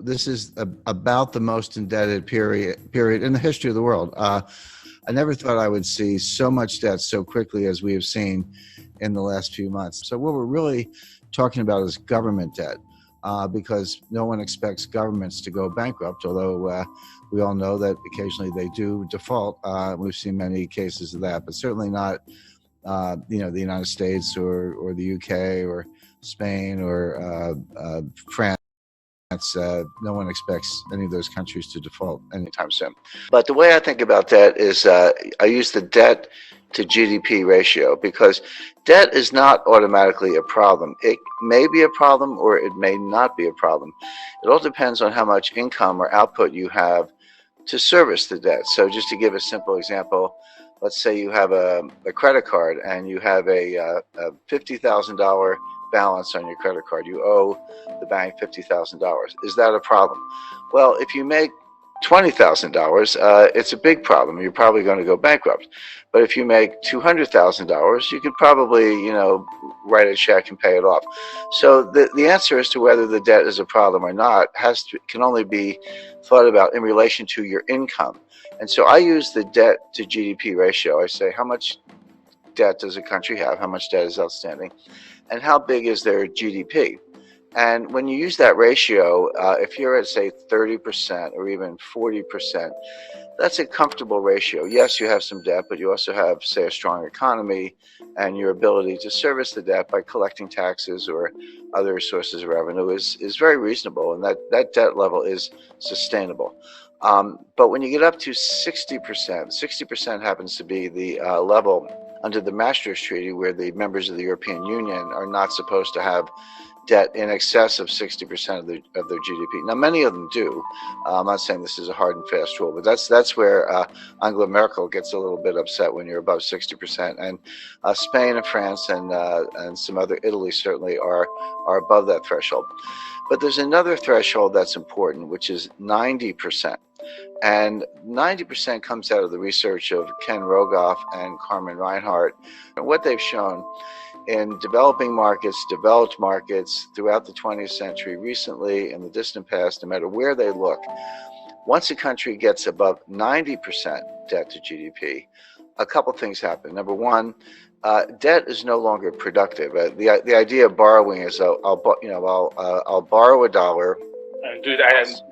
this is about the most indebted period in the history of the world. I never thought I would see so much debt so quickly as we have seen in the last few months. So what we're really talking about is government debt, because no one expects governments to go bankrupt, although we all know that occasionally they do default. We've seen many cases of that, but certainly not the United States or the UK or Spain or France. No one expects any of those countries to default anytime soon. But the way I think about debt is I use the debt to GDP ratio, because debt is not automatically a problem. It may be a problem or it may not be a problem. It all depends on how much income or output you have to service the debt. So just to give a simple example, let's say you have a credit card and you have a $50,000 balance on your credit card. You owe the bank $50,000. Is that a problem? Well, if you make $20,000, it's a big problem. You're probably going to go bankrupt. But if you make $200,000, you could probably, write a check and pay it off. So the answer as to whether the debt is a problem or not can only be thought about in relation to your income. And so I use the debt to GDP ratio. I say, how much debt does a country have? How much debt is outstanding? And how big is their GDP? And when you use that ratio, if you're at, say, 30% or even 40%, that's a comfortable ratio. Yes, you have some debt, but you also have, say, a strong economy and your ability to service the debt by collecting taxes or other sources of revenue is very reasonable, and that debt level is sustainable. But when you get up to 60% happens to be the level under the Maastricht Treaty, where the members of the European Union are not supposed to have debt in excess of 60% of their GDP. Now, many of them do. I'm not saying this is a hard and fast rule, but that's where Angela Merkel gets a little bit upset when you're above 60%. And Spain and France and some other, Italy certainly are above that threshold. But there's another threshold that's important, which is 90%. And 90% comes out of the research of Ken Rogoff and Carmen Reinhart. And what they've shown in developing markets, developed markets throughout the 20th century, recently, in the distant past, no matter where they look, once a country gets above 90% debt to GDP, a couple things happen. Number one, debt is no longer productive. The idea of borrowing is I'll borrow $1.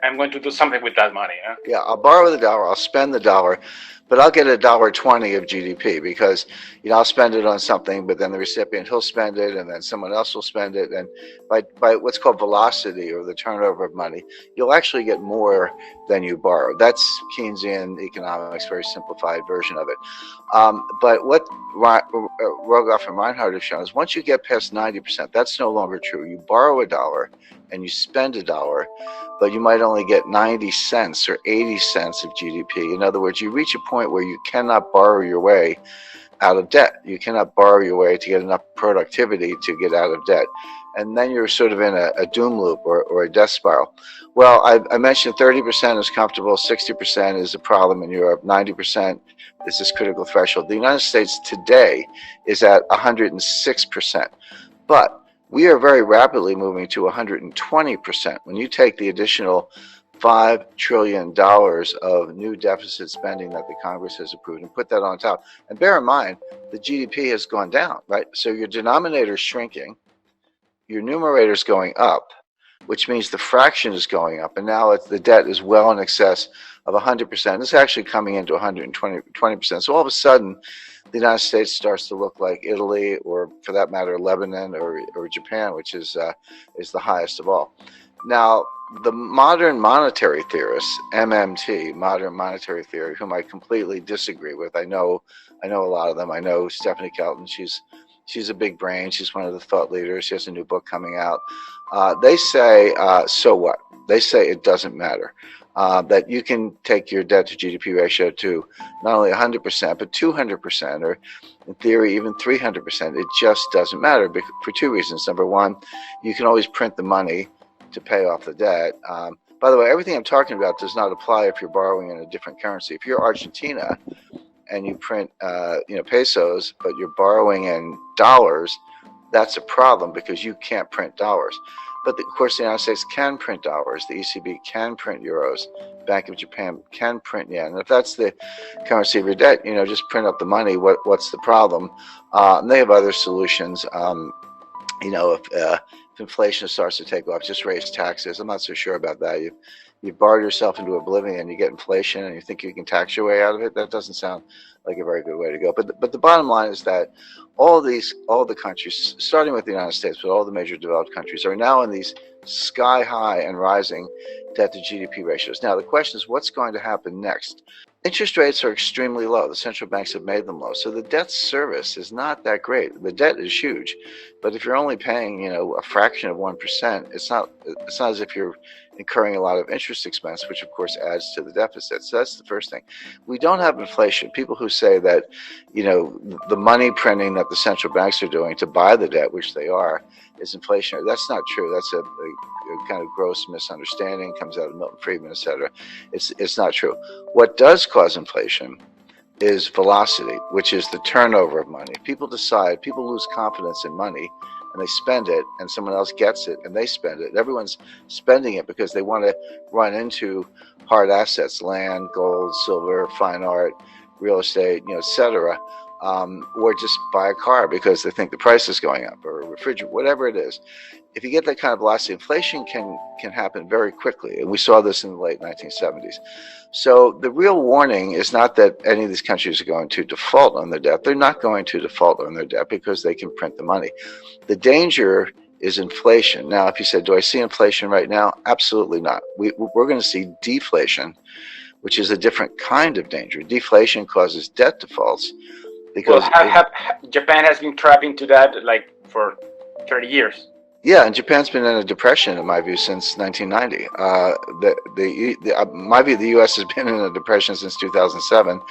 I'm going to do something with that money. Huh? Yeah, I'll borrow the dollar, I'll spend the dollar, but I'll get $1.20 of GDP because I'll spend it on something, but then the recipient, he'll spend it, and then someone else will spend it, and by what's called velocity, or the turnover of money, you'll actually get more than you borrow. That's Keynesian economics, very simplified version of it. But what Rogoff and Reinhart have shown is once you get past 90%, that's no longer true. You borrow $1 and you spend $1, but you might only get 90 cents or 80 cents of GDP. In other words, you reach a point where you cannot borrow your way out of debt. You cannot borrow your way to get enough productivity to get out of debt. And then you're sort of in a doom loop or a death spiral. Well, I mentioned 30% is comfortable, 60% is a problem in Europe, 90% is this critical threshold. The United States today is at 106%. But we are very rapidly moving to 120%. When you take the additional $5 trillion of new deficit spending that the Congress has approved and put that on top, and bear in mind, the GDP has gone down, right? So your denominator is shrinking, your numerator is going up, which means the fraction is going up, and now the debt is well in excess of 100%. It's actually coming into 120%. So all of a sudden, the United States starts to look like Italy, or for that matter, Lebanon or Japan, which is the highest of all. Now, the modern monetary theorists, MMT, modern monetary theory, whom I completely disagree with. I know a lot of them. I know Stephanie Kelton. She's a big brain. She's one of the thought leaders. She has a new book coming out. They say, so what? They say it doesn't matter. That you can take your debt to GDP ratio to not only 100%, but 200%, or in theory, even 300%. It just doesn't matter for two reasons. Number one, you can always print the money to pay off the debt. By the way, everything I'm talking about does not apply if you're borrowing in a different currency. If you're Argentina and you print pesos, but you're borrowing in dollars, that's a problem because you can't print dollars. But of course, the United States can print dollars. The ECB can print euros. Bank of Japan can print yen. And if that's the currency of your debt, just print up the money. What's the problem? And they have other solutions. If inflation starts to take off, just raise taxes. I'm not so sure about that. You've borrowed yourself into oblivion, and you get inflation, and you think you can tax your way out of it. That doesn't sound like a very good way to go. But the bottom line is that all the countries, starting with the United States, but all the major developed countries, are now in these sky high and rising debt to GDP ratios. Now the question is, what's going to happen next? Interest rates are extremely low. The central banks have made them low. So the debt service is not that great. The debt is huge. But if you're only paying, a fraction of 1%, it's not as if you're incurring a lot of interest expense, which of course adds to the deficit. So that's the first thing. We don't have inflation. People who say that, the money printing that the central banks are doing to buy the debt, which they are, is inflationary. That's not true. That's a kind of gross misunderstanding. Comes out of Milton Friedman, etc. It's not true. What does cause inflation is velocity, which is the turnover of money. People lose confidence in money, and they spend it, and someone else gets it, and they spend it. Everyone's spending it because they want to run into hard assets, land, gold, silver, fine art, real estate, etc., or just buy a car because they think the price is going up, or a refrigerator, whatever it is. If you get that kind of velocity, inflation can happen very quickly, and we saw this in the late 1970s. So the real warning is not that any of these countries are going to default on their debt. They're not going to default on their debt because they can print the money. The danger is inflation. Now, if you said, do I see inflation right now? Absolutely not. We're going to see deflation, which is a different kind of danger. Deflation causes debt defaults because Japan has been trapped into that for 30 years. Yeah, and Japan's been in a depression, in my view, since 1990. My view, the U.S. has been in a depression since 2007.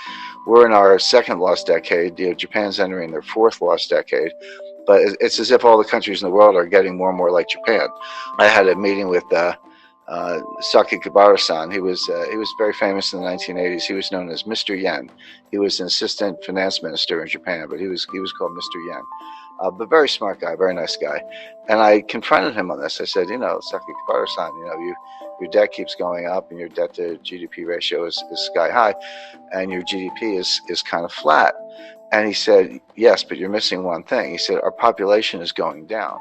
We're in our second lost decade. Japan's entering their fourth lost decade. But it's as if all the countries in the world are getting more and more like Japan. I had a meeting with Sakakibara-san. He was very famous in the 1980s. He was known as Mr. Yen. He was an assistant finance minister in Japan, but he was called Mr. Yen. But very smart guy, very nice guy. And I confronted him on this. I said, Sakakibara-san, your debt keeps going up, and your debt to GDP ratio is sky high, and your GDP is kind of flat. And he said, yes, but you're missing one thing. He said, our population is going down,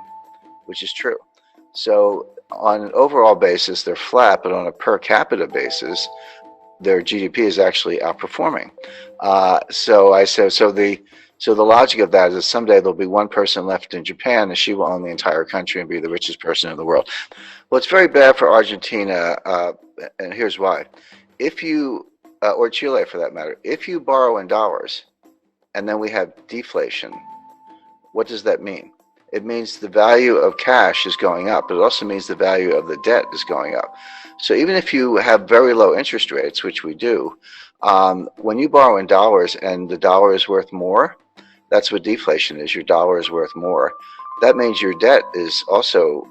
which is true. So on an overall basis, they're flat, but on a per capita basis, their GDP is actually outperforming. So I said, so the logic of that is someday there'll be one person left in Japan, and she will own the entire country and be the richest person in the world. Well, it's very bad for Argentina, and here's why. If you, or Chile for that matter, if you borrow in dollars, and then we have deflation, what does that mean? It means the value of cash is going up, but it also means the value of the debt is going up. So even if you have very low interest rates, which we do, when you borrow in dollars and the dollar is worth more, that's what deflation is. Your dollar is worth more. That means your debt is also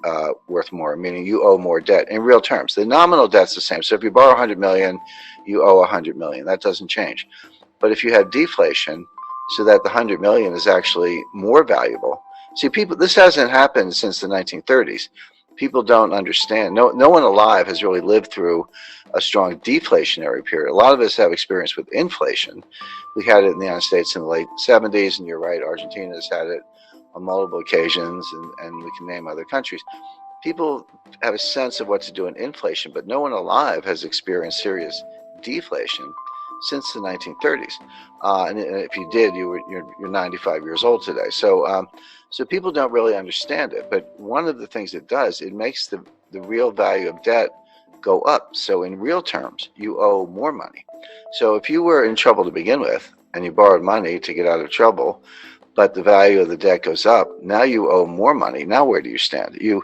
worth more, meaning you owe more debt in real terms. The nominal debt's the same. So if you borrow 100 million, you owe 100 million. That doesn't change. But if you have deflation, so that the 100 million is actually more valuable. See, this hasn't happened since the 1930s. People don't understand. No one alive has really lived through a strong deflationary period. A lot of us have experience with inflation. We had it in the United States in the late 70s, and you're right, Argentina's had it on multiple occasions, and we can name other countries. People have a sense of what to do in inflation, but no one alive has experienced serious deflation since the 1930s. And if you did, you're 95 years old today. So people don't really understand it. But one of the things it does, it makes the real value of debt go up. So in real terms, you owe more money. So if you were in trouble to begin with, and you borrowed money to get out of trouble, but the value of the debt goes up, now you owe more money. Now where do you stand? It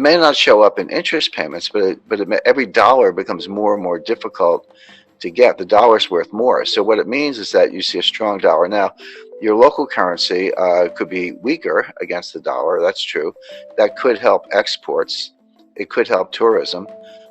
may not show up in interest payments, but every dollar becomes more and more difficult to get. The dollar's worth more. So what it means is that you see a strong dollar. Now, your local currency could be weaker against the dollar. That's true. That could help exports. It could help tourism.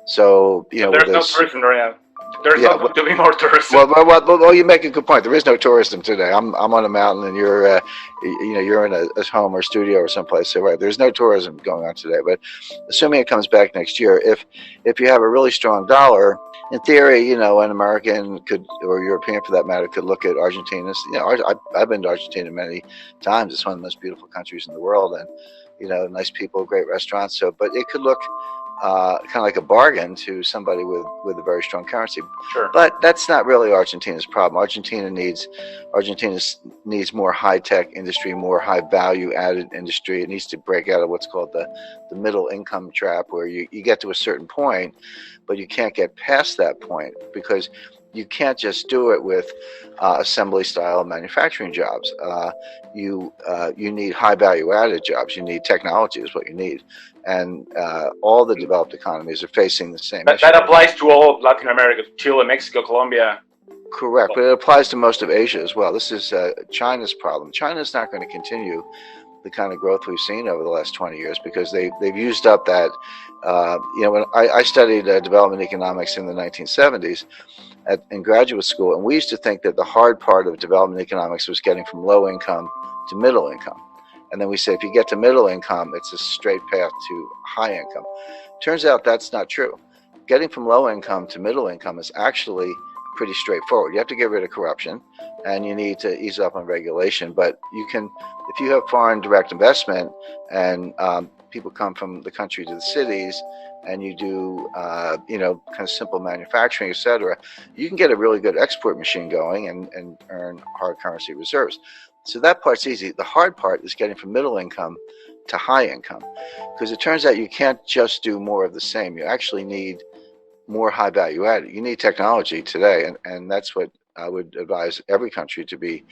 So there's no tourism right now. There's Yeah, not going to be more tourism. well, you make a good point. There is no tourism today. I'm on a mountain, and you're in a home or studio or someplace. So right, there's no tourism going on today. But assuming it comes back next year, if you have a really strong dollar, in theory, an American could, or European for that matter, could look at Argentina. I've been to Argentina many times. It's one of the most beautiful countries in the world, and nice people, great restaurants. So, but it could look kind of like a bargain to somebody with a very strong currency. Sure. But that's not really Argentina's problem. Argentina needs more high-tech industry, more high-value-added industry. It needs to break out of what's called the middle income trap, where you get to a certain point, but you can't get past that point because you can't just do it with assembly-style manufacturing jobs. You need high-value-added jobs. You need technology is what you need. And all the developed economies are facing the same issue. That applies to all of Latin America, Chile, Mexico, Colombia. Correct, but it applies to most of Asia as well. This is China's problem. China's not going to continue the kind of growth we've seen over the last 20 years because they've used up that. When I studied development economics in the 1970s in graduate school, and we used to think that the hard part of development economics was getting from low income to middle income. And then we say if you get to middle income, it's a straight path to high income. Turns out that's not true. Getting from low income to middle income is actually pretty straightforward. You have to get rid of corruption, and you need to ease up on regulation. But you can, if you have foreign direct investment and people come from the country to the cities, and you do, kind of simple manufacturing, et cetera, you can get a really good export machine going and earn hard currency reserves. So that part's easy. The hard part is getting from middle income to high income, because it turns out you can't just do more of the same. You actually need more high value added. You need technology today, and that's what I would advise every country to be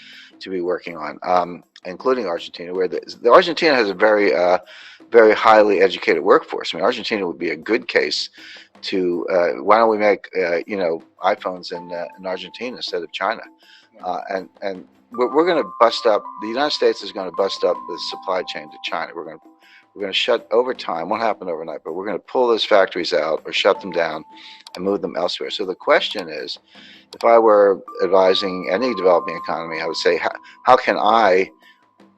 working on, including Argentina, where the Argentina has a very very highly educated workforce. I mean, Argentina would be a good case to why don't we make iPhones in Argentina instead of China, and we're going to bust up. The United States is going to bust up the supply chain to China. We're going to shut over time. Won't happen overnight, but we're going to pull those factories out or shut them down and move them elsewhere. So the question is, if I were advising any developing economy, I would say, how can I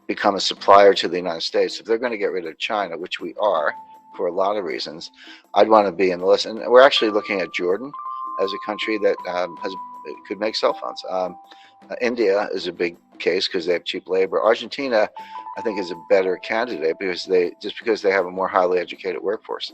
become a supplier to the United States? If they're going to get rid of China, which we are for a lot of reasons, I'd want to be in the list. And we're actually looking at Jordan as a country that could make cell phones. India is a big case because they have cheap labor. Argentina, I think, is a better candidate because they have a more highly educated workforce.